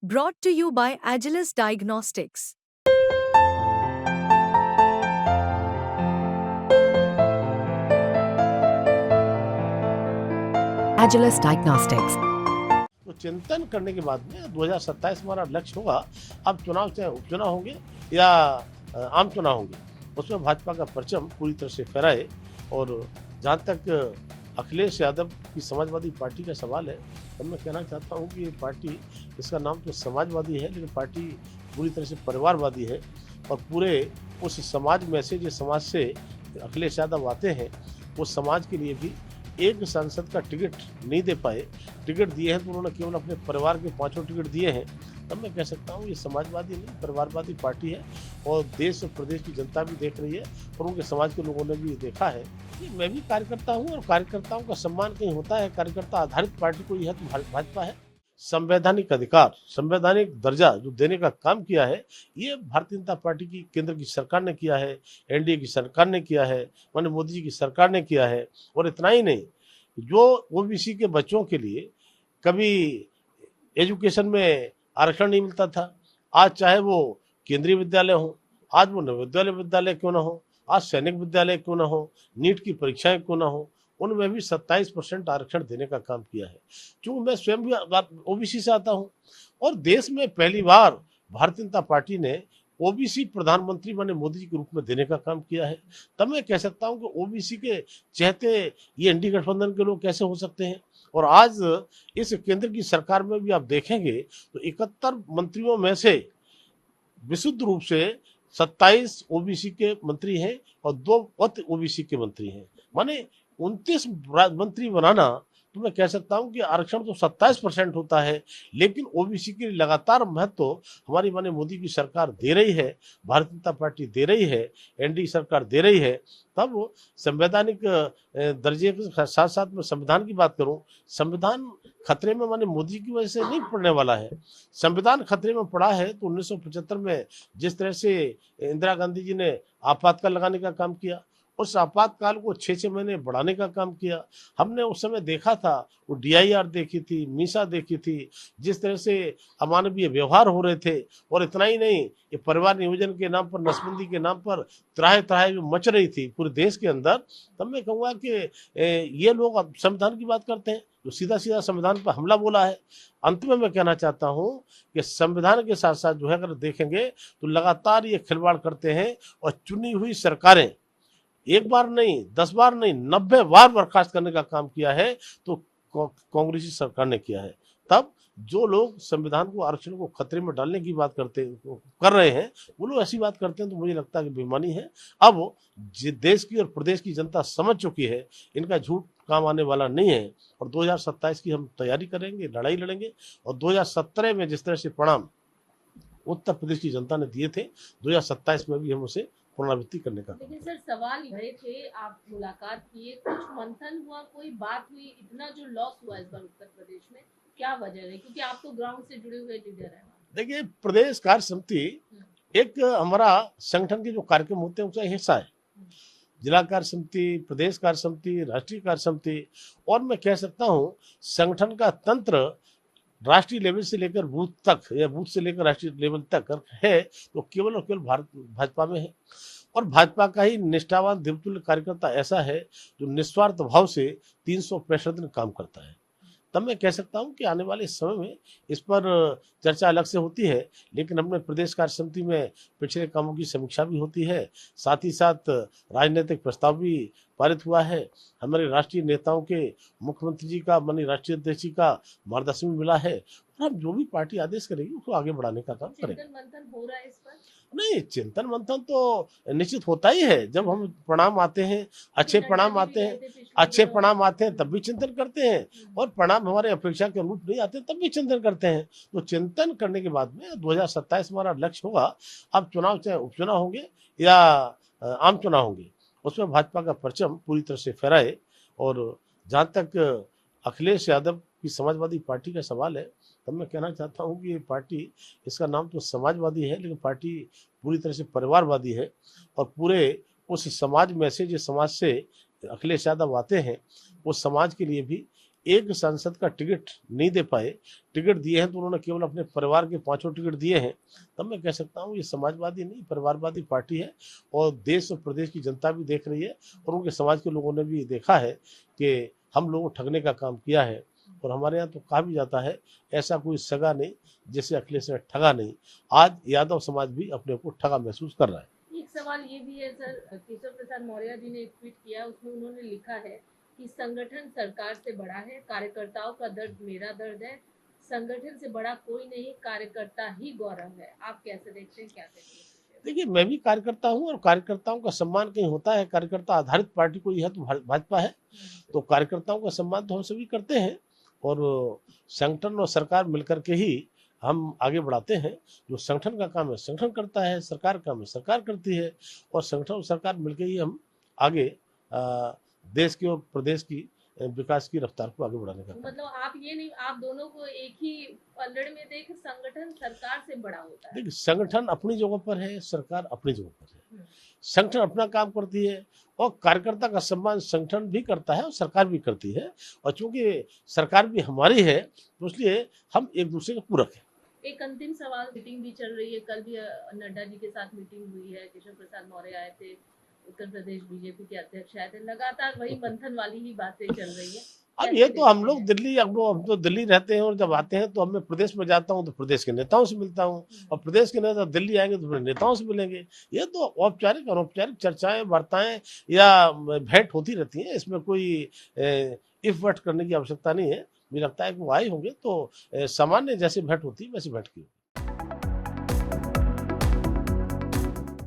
Brought to you by Agilus Diagnostics. Agilus Diagnostics. तो चिंतन करने के बाद में 2027 हमारा लक्ष्य होगा। अब चुनाव चाहे उपचुनाव होंगे या आम चुनाव होंगे, उसमें भाजपा का परचम पूरी तरह से फहराए। और जहाँ तक अखिलेश यादव की समाजवादी पार्टी का सवाल है, तब मैं कहना चाहता हूँ कि ये पार्टी, इसका नाम तो समाजवादी है, लेकिन पार्टी पूरी तरह से परिवारवादी है। और पूरे उस समाज में से, जिस समाज से अखिलेश यादव आते हैं, उस समाज के लिए भी एक सांसद का टिकट नहीं दे पाए। टिकट दिए हैं तो उन्होंने केवल अपने परिवार के 5 टिकट दिए हैं। तब मैं कह सकता हूँ ये समाजवादी नहीं, परिवारवादी पार्टी है। और देश और प्रदेश की जनता भी देख रही है और उनके समाज के लोगों ने भी देखा है कि मैं भी कार्यकर्ता हूँ और कार्यकर्ताओं का सम्मान कहीं होता है। कार्यकर्ता आधारित पार्टी कोई है तो भाजपा है। संवैधानिक अधिकार, संवैधानिक दर्जा जो देने का काम किया है, ये भारतीय जनता पार्टी की केंद्र की सरकार ने किया है, एनडीए की सरकार ने किया है, माननीय मोदी जी की सरकार ने किया है। और इतना ही नहीं, जो ओबीसी के बच्चों के लिए कभी एजुकेशन में आरक्षण नहीं मिलता था, आज चाहे वो केंद्रीय विद्यालय हो, आज वो नवोदय विद्यालय क्यों ना हो, आज सैनिक विद्यालय क्यों ना हो, नीट की परीक्षाएं क्यों ना हो, उनमें भी 27% आरक्षण देने का काम किया है। क्योंकि मैं स्वयं भी ओबीसी से आता हूं और देश में पहली बार भारतीय जनता पार्टी ने ओबीसी प्रधानमंत्री माननीय मोदी जी के रूप में देने का काम किया है। तब मैं कह सकता हूं कि ओबीसी के चहते ये एनडी गठबंधन के लोग कैसे हो सकते हैं। और आज इस केंद्र की सरकार में भी आप देखेंगे तो 71 मंत्रियों में से विशुद्ध रूप से 27 ओबीसी के मंत्री हैं और 2 अति ओबीसी के मंत्री हैं। माने 29 मंत्री बनाना, तो मैं कह सकता हूं कि आरक्षण तो 27% होता है, लेकिन ओबीसी के लगातार महत्व हमारी माननीय मोदी की सरकार दे रही है, भारतीय जनता पार्टी दे रही है, एनडीए सरकार दे रही है। तब वो संवैधानिक दर्जे के साथ साथ में संविधान की बात करूं, संविधान खतरे में माननीय मोदी की वजह से नहीं पड़ने वाला है। संविधान खतरे में पड़ा है तो 1975 में जिस तरह से इंदिरा गांधी जी ने आपातकाल लगाने का काम किया, उस आपातकाल को 6 महीने बढ़ाने का काम किया। हमने उस समय देखा था, वो डीआईआर देखी थी, मीसा देखी थी, जिस तरह से अमानवीय व्यवहार हो रहे थे। और इतना ही नहीं, ये परिवार नियोजन के नाम पर, नसबंदी के नाम पर त्राहे त्राहे जो मच रही थी पूरे देश के अंदर। तब मैं कहूँगा कि ये लोग अब संविधान की बात करते हैं, जो सीधा सीधा संविधान पर हमला बोला है। अंत में मैं कहना चाहता हूँ कि संविधान के साथ साथ जो है, अगर देखेंगे तो लगातार ये खिलवाड़ करते हैं। और चुनी हुई सरकारें एक बार नहीं, 10 बार नहीं, 90 बार बर्खास्त करने का काम किया है, तो कांग्रेसी सरकार ने किया है। तब जो लोग संविधान को, आरक्षण को खतरे में डालने की बात कर रहे हैं, वो लोग ऐसी बात करते हैं तो मुझे लगता है कि बेईमानी है। अब देश की और प्रदेश की जनता समझ चुकी है, इनका झूठ काम आने वाला नहीं है। और 2027 की हम तैयारी करेंगे, लड़ाई लड़ेंगे। और 2017 में जिस तरह से परिणाम उत्तर प्रदेश की जनता ने दिए थे, 2027 में भी हम उसे पुनरावृत्ति करने का। लेकिन सर सवाल ये थे, आप मुलाकात किए, कुछ मंथन हुआ, कोई बात हुई, इतना जो लॉस हुआ इस बार उत्तर प्रदेश में, क्या वजह है? क्योंकि आप तो ग्राउंड से जुड़े हुए लीडर हैं। देखिए, प्रदेश कार्य समिति एक हमारा संगठन के जो कार्यक्रम होते हैं उसका हिस्सा है। जिला कार्य समिति, प्रदेश कार्य समिति, राष्ट्रीय कार्य समिति, और मैं कह सकता हूँ संगठन का तंत्र राष्ट्रीय लेवल से लेकर बूथ तक या बूथ से लेकर राष्ट्रीय लेवल तक है, तो केवल और केवल भाजपा में है। और भाजपा का ही निष्ठावान देवतुल्य कार्यकर्ता ऐसा है जो निस्वार्थ भाव से 365 दिन काम करता है। तब मैं कह सकता हूं कि आने वाले समय में इस पर चर्चा अलग से होती है, लेकिन हमने प्रदेश कार्य समिति में पिछले कामों की समीक्षा भी होती है, साथ ही साथ राजनीतिक प्रस्ताव भी पारित हुआ है। हमारे राष्ट्रीय नेताओं के, मुख्यमंत्री जी का, माननीय राष्ट्रीय अध्यक्ष जी का मार्गदर्शन भी मिला है। और हम जो भी पार्टी आदेश करेगी उसको आगे बढ़ाने का काम करेंगे। चिंतन मंथन हो रहा है इस पर? नहीं, चिंतन मंथन तो निश्चित होता ही है। जब हम परिणाम आते हैं, अच्छे परिणाम आते हैं, तब भी चिंतन करते हैं। और परिणाम हमारे अपेक्षा के अनुरूप नहीं आते तब भी चिंतन करते हैं। तो चिंतन करने के बाद में 2027 हमारा लक्ष्य होगा। अब चुनाव चाहे उपचुनाव होंगे या आम चुनाव होंगे, उसमें भाजपा का परचम पूरी तरह से फहराए। और जहाँ तक अखिलेश यादव की समाजवादी पार्टी का सवाल है, तब मैं कहना चाहता हूँ कि ये पार्टी, इसका नाम तो समाजवादी है, लेकिन पार्टी पूरी तरह से परिवारवादी है। और पूरे उस समाज में से, जिस समाज से अखिलेश यादव आते हैं, उस समाज के लिए भी एक सांसद का टिकट नहीं दे पाए, टिकट दिए हैं तो उन्होंने केवल अपने परिवार के 5 टिकट दिए हैं, तब मैं कह सकता हूँ ये समाजवादी नहीं परिवारवादी पार्टी है। और देश और प्रदेश की जनता भी देख रही है और उनके समाज के लोगों ने भी देखा है कि हम लोगों को ठगने का काम किया है। और हमारे यहाँ तो कहा भी जाता है ऐसा कोई सगा नहीं जिसे अखिलेश ने ठगा नहीं। आज यादव समाज भी अपने को ठगा महसूस कर रहा है। एक सवाल ये भी है सर, केशव प्रसाद मौर्य जी ने एक ट्वीट किया, उसमें उन्होंने लिखा है कि संगठन सरकार से बड़ा है, कार्यकर्ताओं का दर्द मेरा दर्द है, संगठन से बड़ा कोई नहीं, कार्यकर्ता ही गौरव है। आप कैसे देखते हैं, क्या कहते हैं? देखिए मैं भी कार्यकर्ता हूँ और कार्यकर्ताओं का सम्मान कहीं होता है, कार्यकर्ता आधारित पार्टी कोई है तो भाजपा है, तो कार्यकर्ताओं का सम्मान तो हम सभी करते हैं और संगठन और सरकार मिलकर के ही हम आगे बढ़ाते हैं। जो संगठन का काम है संगठन करता है, सरकार का काम है सरकार करती है और संगठन और सरकार मिलकर ही हम आगे देश की और प्रदेश की विकास की रफ्तार को आगे बढ़ाने का काम। मतलब आप ये नहीं, आप दोनों को एक ही पलड़ में देख, संगठन सरकार से बड़ा होता है। देखिए संगठन अपनी जगह पर है, सरकार अपनी जगह पर है। संगठन अपना काम करती है और कार्यकर्ता का सम्मान संगठन भी करता है और सरकार भी करती है। और चूंकि सरकार भी हमारी है तो इसलिए हम एक दूसरे के पूरक हैं। एक अंतिम सवाल, मीटिंग भी चल रही है, कल भी नड्डा जी के साथ मीटिंग हुई है, केशव प्रसाद मौर्य आए थे, उत्तर प्रदेश बीजेपी के अध्यक्ष आए थे, लगातार वही मंथन वाली ही बातें चल रही है। अब ये तो हम लोग दिल्ली, हम तो दिल्ली रहते हैं और जब आते हैं तो मैं प्रदेश में जाता हूँ तो प्रदेश के नेताओं से मिलता हूँ और प्रदेश के नेता दिल्ली आएंगे तो फिर नेताओं से मिलेंगे। ये तो औपचारिक अनौपचारिक चर्चाएं वार्ताएं या भेंट होती रहती हैं, इसमें कोई इफ वट करने की आवश्यकता नहीं है। मुझे लगता है कि वो आए होंगे तो सामान्य जैसे भेंट होती है वैसे भेंट की।